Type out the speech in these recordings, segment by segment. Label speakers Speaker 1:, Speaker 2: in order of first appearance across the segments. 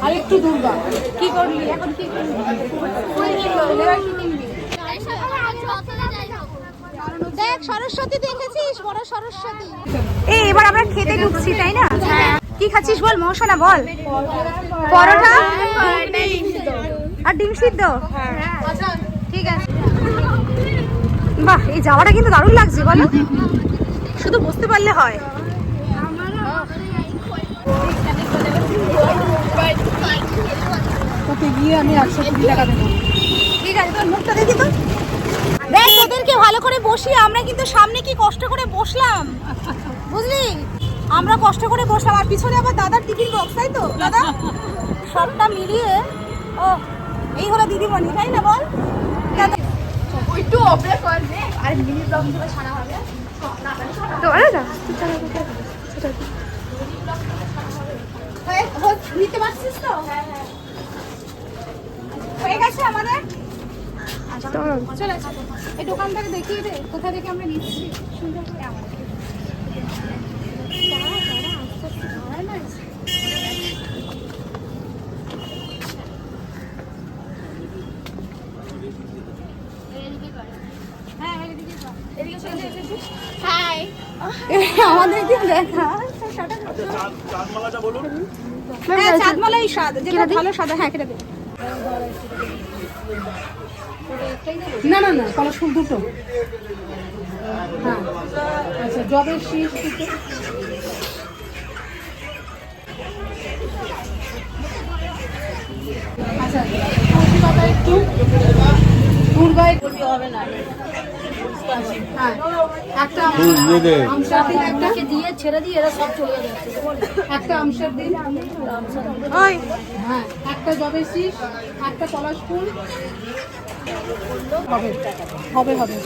Speaker 1: আর একটু দুর্গা কি করলি এখন? কি করলি?
Speaker 2: দেখ সরস্বতী দেখেছিস, বড় সরস্বতী। এই এবার আমরা খেতে ঢুকছি তাই না? কি খাচ্ছিস বল মৌসুমা, বল। পরোটা আর ডিম সিদ্ধ। ঠিক আছে। বাহ, এই যাওয়াটা কিন্তু দারুণ লাগছে বলো, শুধু বুঝতে পারলে হয়।
Speaker 1: গিয়ে আমি 120 টাকা দেবো।
Speaker 2: ঠিক আছে, তোর মুখটা দেখি তো। দেখ তোদেরকে ভালো করে বসি, আমরা কিন্তু সামনে কি কষ্ট করে বসলাম বুঝলি, আমরা কষ্ট করে বসলাম। আর পিছনে আবার দাদার টিফিন বক্স, তাই তো দাদা? সবটা মিলিয়ে ও এই হলো দিদিমণি, তাই না বল?
Speaker 3: একটু অপরে করবে আর মিনি ব্লগ গুলো ছাড়া হবে
Speaker 2: তো আরে না নিতে পারছিস তো? হয়ে গেছে আমাদের। চলে এই দোকানটাকে দেখিয়ে দে, কোথা থেকে আমরা নিচ্ছি। সুন্দর করে আমাদের আমাদের কি দেখা চাঁদমালাই স্বাদ, যেটা ভালো স্বাদ। হ্যাঁ কেটে দে।
Speaker 1: না না না, কলার ফুল দুটো। হ্যাঁ আচ্ছা, জবের শীষ দুটো। আচ্ছা তুলসী পাতা একটু, দুর্গা একটু হবে না। হ্যাঁ একটা আমসার দিন, একটা দিয়ে ছেড়ে দিয়ে এরা সব চলে যাচ্ছে। একটা আমসার দিন, হ্যাঁ একটা জবের শীষ, একটা পলাশ ফুল। হবে হবে হবে।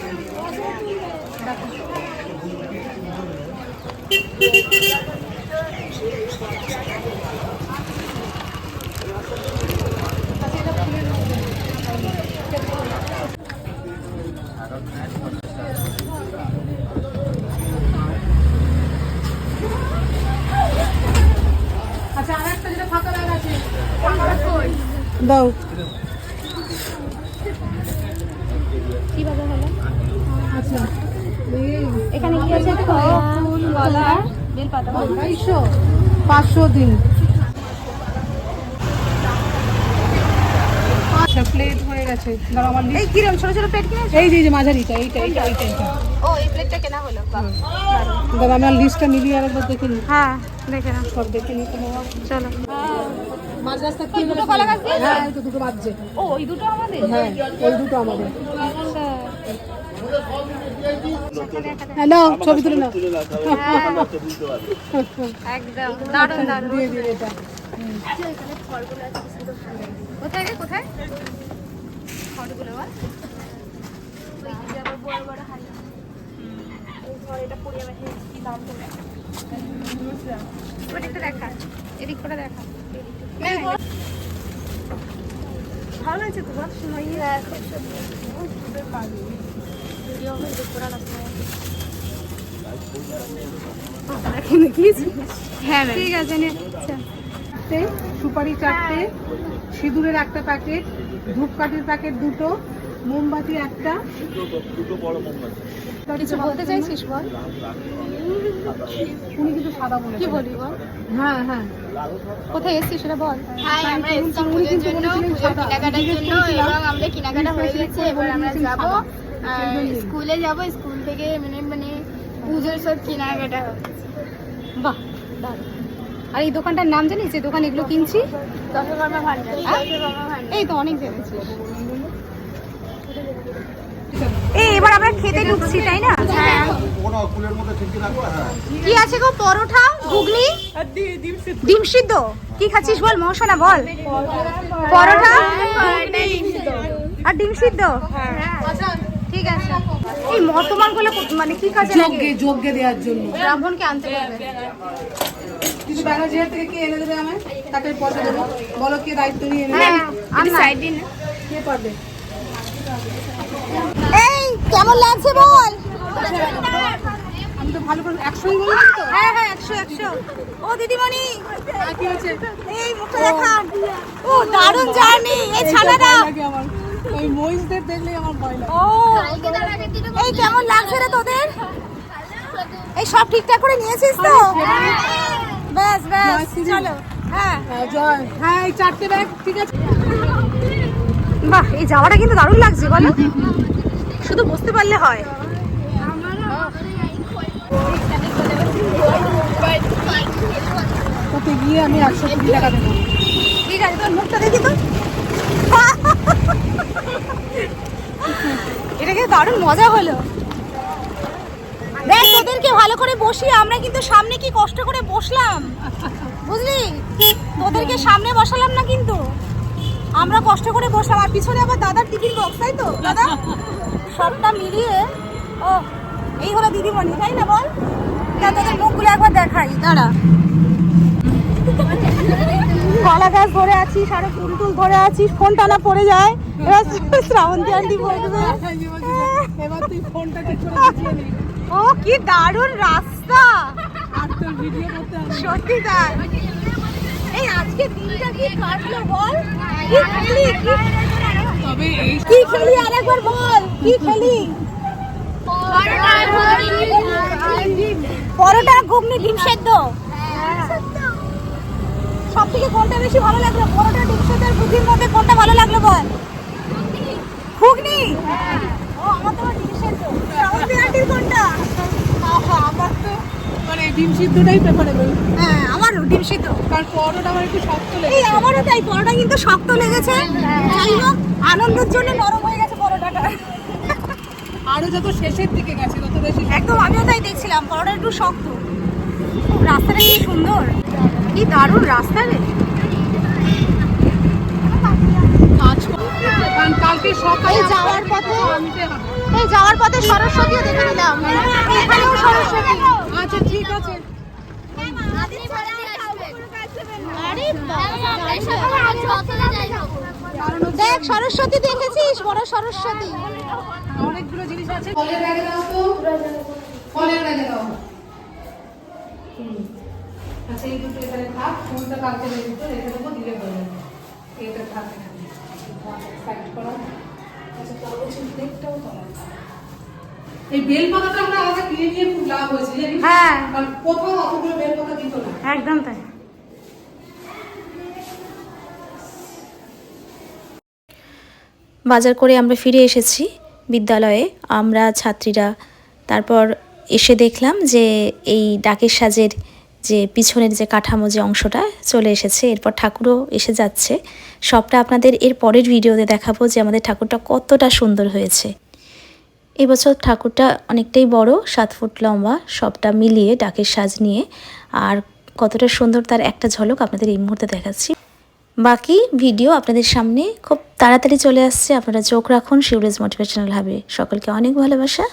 Speaker 1: আচ্ছা আর একটা যেটা ফাঁকা ব্যাগ আছে দাও।
Speaker 2: কিভাবে হলো?
Speaker 1: আচ্ছা
Speaker 2: এখানে কি আছে? ফুল, গলা, বেলপাতা।
Speaker 1: 500 দিন। আচ্ছা প্লেট হয়ে গেছে। দাঁড়া আমার
Speaker 2: এই কিরম ছোট ছোট প্লেট কিনেছো?
Speaker 1: এই যে মাঝারিটা, এইটা এইটা এইটা এইটা।
Speaker 2: ও এই প্লেটটা কেনা হলো।
Speaker 1: দাঁড়া আমি লিস্টটা মিলিয়ে আরেকবার দেখে নিই।
Speaker 2: হ্যাঁ দেখে না,
Speaker 1: সব দেখে নিই।
Speaker 2: চলো।
Speaker 1: মাঝ রাস্তা কি
Speaker 2: দুটো কলা গাছ দিয়েছো?
Speaker 1: হ্যাঁ এই তো দুটো বাজছে।
Speaker 2: ও ওই দুটো আমাদের?
Speaker 1: হ্যাঁ ওই দুটো আমাদের।
Speaker 2: আচ্ছা
Speaker 1: হ্যালো ছবি তুলে নাও।
Speaker 2: একদম দারুণ দারুণ।
Speaker 1: দিয়ে দিন এটা।
Speaker 2: কোথায় রে কোথায়? খড়গুলো বল। বড় বড় হাড়ি। এই ঘরেটা পড়ে গেছে, কি দাম পড়বে? ওদিকটা দেখা, এদিক করে দেখা। ভালো লাগছে তো বল, সময় হ্যাঁ ঠিক আছে।
Speaker 1: সুপারি 4টে, সিঁদুরের একটা প্যাকেট, ধূপকাঠির প্যাকেট 2টো, মোমবাতি একটা।
Speaker 2: কিছু বলতে চাইছিস বল?
Speaker 1: উনি কিন্তু সাদা বলে
Speaker 2: কি বলি বল?
Speaker 1: হ্যাঁ হ্যাঁ
Speaker 2: কোথায় এসেছিস সেটা বল।
Speaker 3: আমরা এসেছি পুজোর জন্য, পুজোর কেনাকাটার জন্য, এবং আমাদের কেনাকাটা হয়ে গেছে। এবার আমরা যাব স্কুলে, যাব স্কুল থেকে মানে পুজোর সব কেনাকাটা হবে।
Speaker 2: বাহ দারুণ। আর এই দোকানটার নাম জানিস, যে দোকান এগুলো কিনছি?
Speaker 3: দশকর্মা ভান্ডার। দশকর্মা ভান্ডার।
Speaker 2: এই তো অনেক ভেবেছিস। এই এবার আমরা খেতে ঢুকছি তাই না?
Speaker 3: হ্যাঁ
Speaker 2: কি আছে গো? পরোটা, ঘুগনি, ডিম সিদ্ধ। কি খাচ্ছিস বল মৌসুমা, বল। পরোটা আর ডিম সিদ্ধ। ঠিক আছে। এই মর্তমান গুলো মানে কি কাজে লাগে?
Speaker 1: যজ্ঞে দেওয়ার জন্য
Speaker 2: ব্রাহ্মণকে আনতে পারবে।
Speaker 1: কিছু ব্যানার্জি থেকে কে এনে দেবে আমায়, তাকে পয়সা দেবো। বলো কে দায়িত্ব নিয়ে এনে
Speaker 2: হ্যাঁ
Speaker 3: সাইড দিন
Speaker 1: কে পারবে।
Speaker 2: এই কেমন লাগছে বল?
Speaker 1: কিন্তু ভালো করে 100ই বললাম তো।
Speaker 2: হ্যাঁ হ্যাঁ 100 100। ও দিদিমণি
Speaker 1: কি হয়েছে?
Speaker 2: এই মুখটা দেখান। ও দারুণ জার্নি এই ছানাটা।
Speaker 1: লাগে আমার ওই মহিষদের দেখলেই আমার ভয় লাগে।
Speaker 2: ও এই কেমন লাগছে রে তোদের? এই সব ঠিকঠাক করে নিয়েছিস তো? ব্যাস ব্যাস চলো। হ্যাঁ
Speaker 1: জয় হ্যাঁ এই 4টে ব্যাগ ঠিক আছে।
Speaker 2: বাহ এই যাওয়াটা কিন্তু দারুণ লাগছে বলো, শুধু বসতে পারলে হয়।
Speaker 1: ওতে গিয়ে আমি 120 টাকা দেবো।
Speaker 2: ঠিক আছে তোর মুখটা দেখি তো। এটা কিন্তু দারুণ মজা হলো। দেখ তোদেরকে ভালো করে বসিয়ে আমরা কিন্তু সামনে কি কষ্ট করে বসলাম বুঝলি, তোদেরকে সামনে বসালাম না কিন্তু আমরা কষ্ট করে বসলাম। আর পিছনে আবার দাদার টিফিন বক্স, তাই তো দাদা? সবটা মিলিয়ে ও এই হলো দিদিমণি, তাই না বল? তা তোদের মুখগুলো একবার দেখাই, দাঁড়া। কলা গাছ ধরে আছিস আর ফুল টুল ধরে আছিস, ফোন টানা পড়ে যায়। এবার শ্রাবন্তী আন্টি বলবে
Speaker 1: এবার তুই ফোনটা ঠিক করে বুঝিয়ে নে।
Speaker 2: ও কি দারুণ রাস্তা,
Speaker 1: আর তোর ভিডিও করতে হবে।
Speaker 2: সত্যি তাই। এই আজকে দিনটা কি কাটলো বল? কি খেলি
Speaker 1: তবে এই
Speaker 2: কি খেলি আরেকবার বল, কি খেলি? পরোটা ঘুগনি ডিম সেদ্ধ। সব থেকে কোনটা বেশি ভালো লাগলো, পরোটা ডিম সেদ্ধ আর ঘুগনির মধ্যে কোনটা ভালো লাগলো বল? ঘুগনি। ও আমার তো ডিম সেদ্ধ। শ্রাবন্তী আন্টির কোনটা?
Speaker 1: আমার তো মানে ডিম সিদ্ধটাই প্রেফারেবল।
Speaker 2: হ্যাঁ আমারও ডিম সিদ্ধ।
Speaker 1: কারণ পরোটা আমার একটু শক্ত
Speaker 2: এই
Speaker 1: লেগেছে।
Speaker 2: আমারও তাই, পরোটা কিন্তু শক্ত লেগেছে। যাই হোক আনন্দের জন্য নরম হয়ে গেছে পরোটাটা।
Speaker 1: আরো যত শেষের দিকে গেছে তত বেশি
Speaker 2: একদম আমিও তাই দেখছিলাম, পরোটা একটু শক্ত। রাস্তাটা কি সুন্দর, কি দারুণ রাস্তা রে।
Speaker 1: কাজ করে। কারণ কালকে সকালে
Speaker 2: এই যাওয়ার পথে
Speaker 1: আনতে হবে।
Speaker 2: এই যাওয়ার পথে সরস্বতীও দেখে নিলাম, এখানেও সরস্বতী।
Speaker 1: আচ্ছা ঠিক আছে।
Speaker 2: দেখ সরস্বতী দেখেছিস, বড় সরস্বতী।
Speaker 1: অনেকগুলো জিনিস আছে। ফলের ব্যাগে দাও তো, ফলের ব্যাগে দাও। আচ্ছা এই দুটো এখানে থাক, ফুলটা কালকে রেখে দেবো, দিলে হয়ে যাবে। এটা থাক এখানে সাইড করো। আচ্ছা পরবর্তী প্লেটটাও তোমার। এই বেলপাতাটা আমরা আগে কিনে নিয়ে খুব লাভ হয়েছে জানিস?
Speaker 2: হ্যাঁ।
Speaker 1: কারণ কোথাও অতগুলো বেলপাতা দিত না।
Speaker 2: একদম তাই।
Speaker 4: বাজার করে আমরা ফিরে এসেছি বিদ্যালয়ে আমরা ছাত্রীরা। তারপর এসে দেখলাম যে এই ডাকের সাজের যে পিছনের যে কাঠামো যে অংশটা চলে এসেছে, এরপর ঠাকুরও এসে যাচ্ছে। সবটা আপনাদের এর পরের ভিডিওতে দেখাবো যে আমাদের ঠাকুরটা কতটা সুন্দর হয়েছে। এবছর ঠাকুরটা অনেকটাই বড়, 7 ফুট লম্বা, সবটা মিলিয়ে ডাকের সাজ নিয়ে। আর কতটা সুন্দর তার একটা ঝলক আপনাদের এই মুহূর্তে দেখাচ্ছি। বাকি ভিডিও আপনাদের সামনে খুব তাড়াতাড়ি চলে আসছে, আপনারা চোখ রাখুন শিউলিস মোটিভেশনাল হাবে। সকলকে অনেক ভালোবাসা।